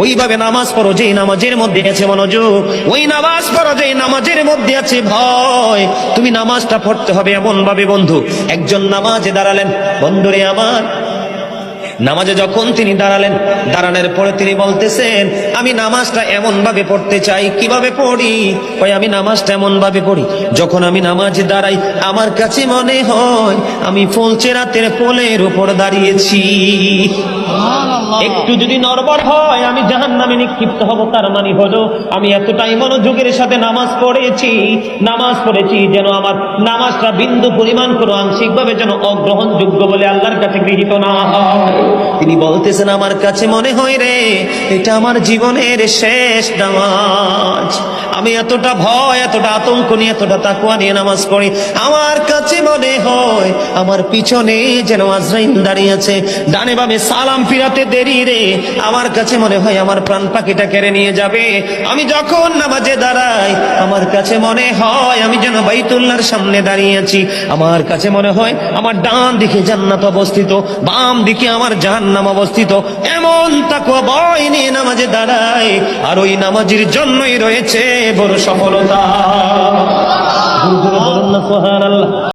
ওইভাবে নামাজ পড়ো যেই নামাজের মধ্যে আছে মনোযোগ, ওই নামাজ পড়ো যেই নামাজের মধ্যে আছে ভয়। তুমি নামাজটা পড়তে হবে এমন ভাবে বন্ধু, একজন নামাজে দাঁড়ালেন, বন্ধুরে আমার, নামাজে যখন তিনি দাঁড়ালেন, দাঁড়ানোর পরে তিনি বলতেছেন আমি নামাজটা এমন ভাবে পড়তে চাই। কিভাবে পড়ি? ওই আমি নামাজটা এমন ভাবে পড়ি, যখন আমি নামাজে দাঁড়াই আমার কাছে মনে হয় আমি ফুলচেরাতের পোলের উপর দাঁড়িয়েছি। একটু যদি নড়বড় হয় আমি জাহান্নামে নিক্ষিপ্ত হব। তার মানে হলো আমি এতটাই মনোযোগের সাথে নামাজ পড়েছি যেন আমার নামাজটা বিন্দু পরিমাণ করে আংশিক ভাবে যেন অগ্রহণযোগ্য বলে আল্লাহর কাছে গৃহীত না হয়। তিনি বলতেছেন আমার কাছে মনে হয় রে এটা আমার জীবনের শেষ নামাজ। আমি এতটা ভয়, এতটা আতঙ্ক নিয়ে, এতটা তাকওয়া নিয়ে নামাজ পড়ি, আমার কাছে মনে হয় আমার পিছনে যেন আজরাইল দাঁড়িয়ে আছে, ডানে বামে সালাম ফিরাতে দেরি রে, আমার কাছে মনে হয় আমার প্রাণ পাখিটা কেড়ে নিয়ে যাবে। আমি যখন নামাজে দাঁড়াই আমার কাছে মনে হয় আমি যেন বাইতুল্লাহর সামনে দাঁড়িয়ে আছি। আমার কাছে মনে হয় আমার ডান দিকে জান্নাত অবস্থিত, বাম দিকে আমার জাহান্নাম অবস্থিত। এমন তাকওয়া ভয় নিয়ে নামাজে দাঁড়াই, আর ওই নামাজের জন্যই রয়েছে বড় সফলতা। বলুন না সুবহানাল্লাহ।